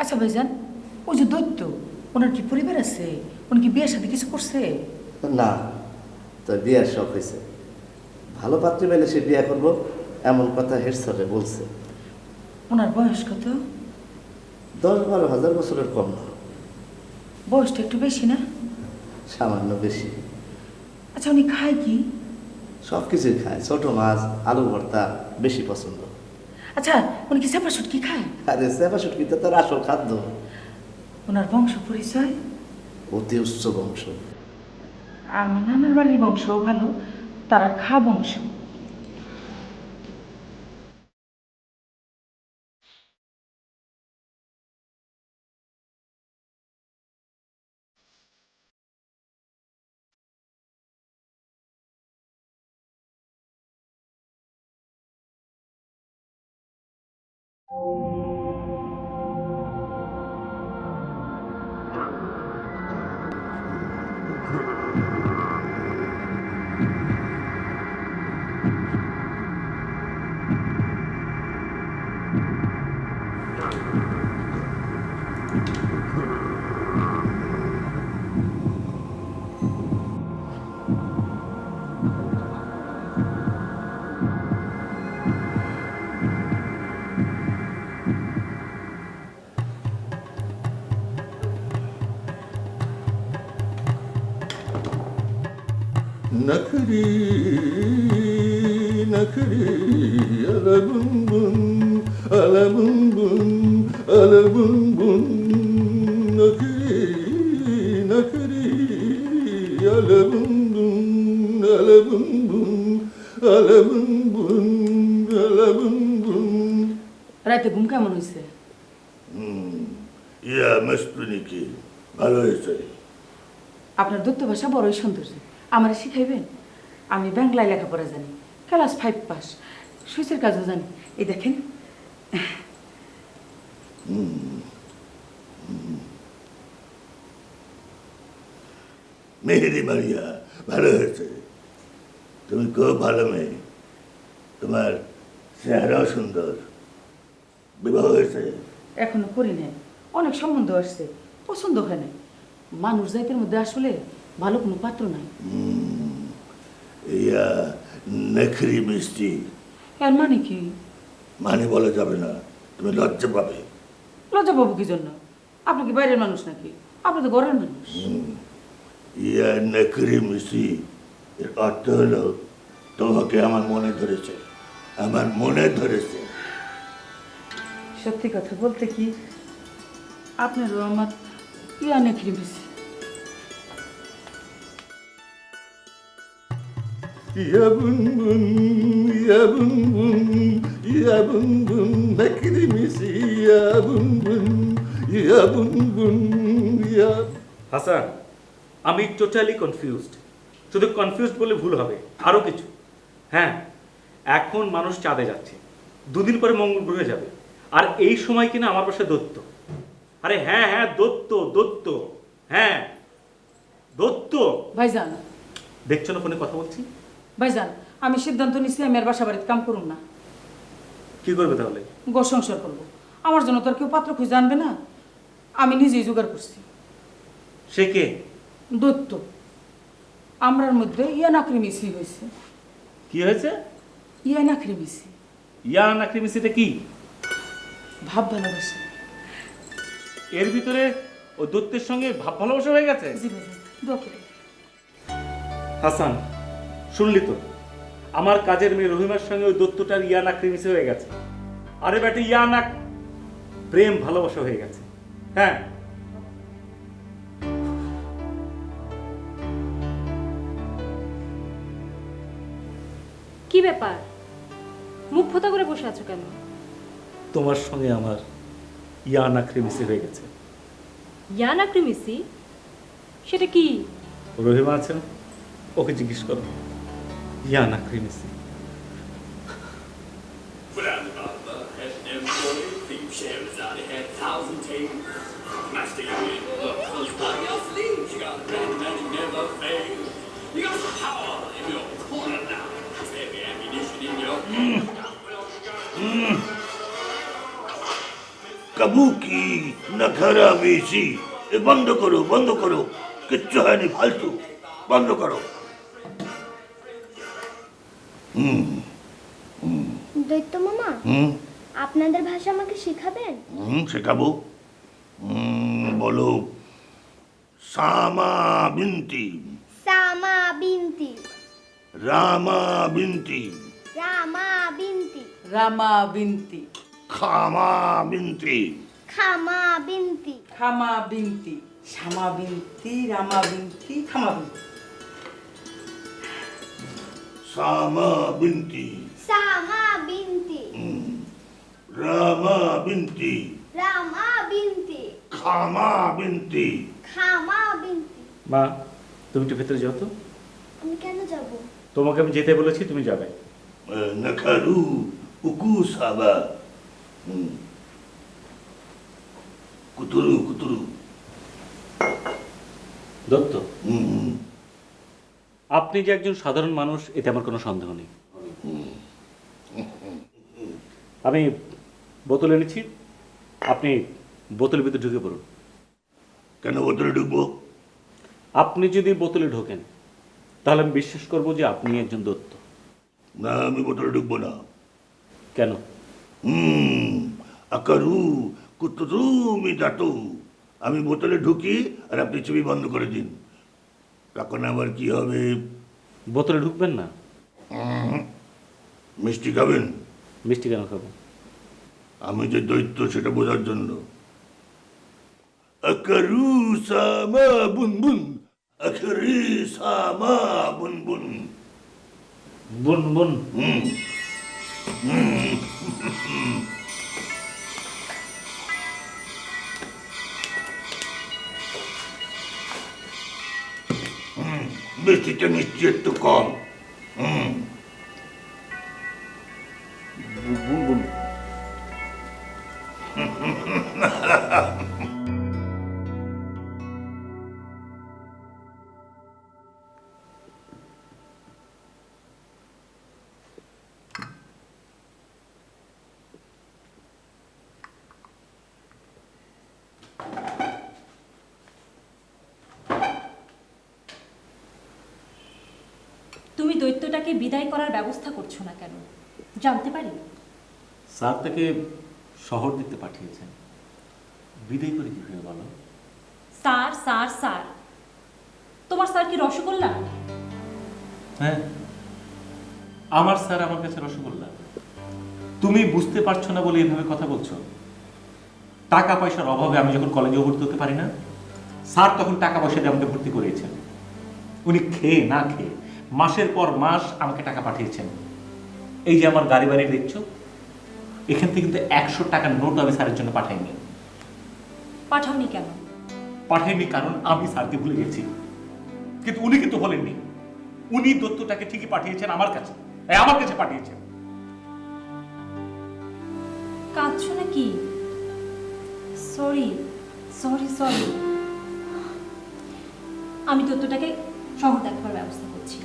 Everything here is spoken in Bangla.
আচ্ছা ভাইজান, ওই যে দৈত্য, ওনার কি পরিবার আছে? উনি কি বিয়ের সাথে কিছু করছে? না, তোর বিয়ের শখ হয়েছে, ভালো পাত্রী পেলে সে বিয়ে করবো এমন কথা হেড স্যারে বলছে। ওনার বয়স কত? 10-12 হাজার বছরের কম না। বয়সটা একটু বেশি না? সামান্য বেশি। আচ্ছা উনি খায় কি? সব কিছুই খায়, ছোট মাছ, আলু ভর্তা বেশি পছন্দ। আচ্ছা উনি কি চাপা শুটকি খায়? আরে চেপা শুটকি তো তার আসল খাদ্য। ওনার বংশ পরিচয়? অতি উচ্চ বংশ। আমার নানার বাড়ির বংশও ভালো, তারা খা বংশ। नखरी नखरी अलबुन अलबुन अलबुन नखरी नखरी अलबुन अलबुन अलबुन अलबुन। রাতে ঘুম কেমন হয়েছে? ইয়া মস্তুনি কি ভালো হয়েছে। আপনার দৈত্য ভাষা বড়ই সুন্দর, আমার শিখাইবেন? আমি বাংলায় লেখাপড়া জানি, ক্লাস 5 পাস, সুইচের কাজও জানি। এই দেখেন। মেহেরি মারিয়া ভালো হয়েছে, তুমি খুব ভালো মেয়ে, তোমার চেহারাও সুন্দর। বিবাহ হয়েছে? এখনো করি নাই, অনেক সম্বন্ধ আসছে, পছন্দ হয় না। মানুষ জাতির মধ্যে আসলে ভালো কোনো পাত্র নাই। ইয়া নখরি মিষ্টি এর মানে কি? মানে বলা যাবে না, তুমি লজ্জা পাবে। লজ্জা পাবো কি জন্য? আপনি কি বাইরের মানুষ নাকি? আপনি তো ঘরের মানুষ। ইয়া নখরি মিষ্টি এর অর্থ হলো তোমাকে আমার মনে ধরেছে, আমার মনে ধরেছে। সত্যি কথা বলতে কি, আপনারও আমার ইয়া নেকড়ি বেশি। ইয়া বুনবুন ইয়া বুনবুন ইয়া বুনবুন নখরি মিষ্টি ইয়া বুনবুন ইয়া বুনবুন ইয়া। হাসান, আমি টোটালি কনফিউজড। শুধু কনফিউজড বলে ভুল হবে, আরও কিছু। হ্যাঁ, এখন মানুষ চাঁদে যাচ্ছে, 2 দিন পরে মঙ্গল গ্রহে যাবে, আর এই সময় কিনা আমার পাশে দত্ত। আরে হ্যাঁ হ্যাঁ, দত্ত দত্ত, হ্যাঁ দত্ত। ভাইজান, দেখছো না ফোনে কথা বলছি? ভাইজান, আমি সিদ্ধান্ত নিচ্ছি আমি আর বাসা বাড়িতে কাম করুন না। কি করবে তাহলে? ঘর সংসার করবো। আমার জন্য তো আর কেউ পাত্র খুঁজে আনবে না, আমি নিজেই জোগাড় করছি। সে কে? দৈত্য। আমরার মধ্যে ইয়া নাকরি মিশি হয়েছে। কি হয়েছে? ইয়া নাকরি মিশি। ইয়া নাকরি মিসিটা কি? ভাব ভালোবাসা। এর ভিতরে ও দত্তের সঙ্গে ভাব ভালোবাসা হয়ে গেছে? জি ভাইজান, দোয়া করে। হাসান, শুনলি তো, আমার কাজের মেয়ে রহিমার সঙ্গে ওই দত্তটার ইয়া নাকরি মিশে হয়ে গেছে। আরে ব্যাটে, ইয়া নাক প্রেম ভালোবাসা হয়ে গেছে। হ্যাঁ, কি ব্যাপার, মুখ ফোঁতা করে বসে আছো কেন? তোমার সঙ্গে আমার ইয়া নাকরি মিশে হয়ে গেছে। ইয়ানা ক্রিমিসি? সেটা কি? রহিমা আছেন, ওকে জিজ্ঞেস করো। ইয়া নাকরি মিশি। কাবুকি কি না খারাপ বেশি? এ বন্ধ করো, বন্ধ করো, কিচ্ছু হয়নি, ফালতু, বন্ধ করো। দৈত্য মামা, আপনাদের ভাষা আমাকে শেখাবেন? শেখাবো। বলো, সামা বিনতি, সামা বিনতি, রামা বিনতি, রামা বিনতি, রামা বিনতি, খামা বিনতি, খামা বিনতি, খামা বিনতি, শ্যামা বিনতি, রামা বিনতি, খামা বিনতি। সামা বিনতি, সামা বিনতি, রামা বিনতি, রামা বিনতি, খামা বিনতি। খামা বিনতি। মা, তুমি একটু ভেতরে যাও তো। আমি কেন যাব? তোমাকে আমি যেতে বলেছি, তুমি যাবে। নাখারু উকু সাবা, কুতুরু কুতুরু। দত্ত, আপনি যে একজন সাধারণ মানুষ এতে আমার কোনো সন্দেহ নেই। আমি বোতল এনেছি, আপনি বোতলের ভিতরে ঢুকে পড়ুন। কেন বোতলে ঢুকবো? আপনি যদি বোতলে ঢোকেন তাহলে আমি বিশ্বাস করব যে আপনি একজন দত্ত। না, আমি বোতলে ঢুকবো না। কেন? আকারু কুতুরু মিটাতু। আমি বোতলে ঢুকি আর আপনি ছবি বন্ধ করে দিন, তখন আবার কি হবে? বোতলে ঢুকবেন না? মিষ্টি খাবেন? মিষ্টি কেন খাবো? আমি যে দৈত্য সেটা বোঝার জন্য। আকারু সামা বুনবুন, আকারি সামা বুনবুন। বুন বুন। মিষ্টিটা মিষ্টি একটু কম। বুন বুন। তুমি দৈত্যটাকে বিদায় করার ব্যবস্থা করছো না কেন, জানতে পারি? স্যার তাকে শহর দেখতে পাঠিয়েছেন, বিদায় করে কিভাবে বলো? স্যার স্যার স্যার, তোমার স্যার কি রসগোল্লা? হ্যাঁ, আমার স্যার আমার কাছে রসগোল্লা। তুমি বুঝতে পারছো না বলে এভাবে কথা বলছো। টাকা পয়সার অভাবে আমি যখন কলেজে ভর্তি হতে পারি না, স্যার তখন টাকা পয়সা দিয়ে আমাকে ভর্তি করিয়েছেন। উনি খেয়ে না খেয়ে মাসের পর মাস আমাকে টাকা পাঠিয়েছেন। এই যে আমার গাড়ি বাড়ি দেখছো, এখান থেকে কিন্তু 100 টাকার নোট আমি স্যারের জন্য পাঠাইনি। পাঠাওনি কেন? পাঠাইনি কারণ আমি স্যারকে ভুলে গেছি। কিন্তু উনি কিন্তু বলেননি। উনি দত্তটাকে ঠিকই পাঠিয়েছেন আমার কাছে, আমার কাছে পাঠিয়েছেন। কাঁদছো নাকি? Sorry sorry sorry. আমি দত্তটাকে শহর দেখাবার ব্যবস্থা করছি।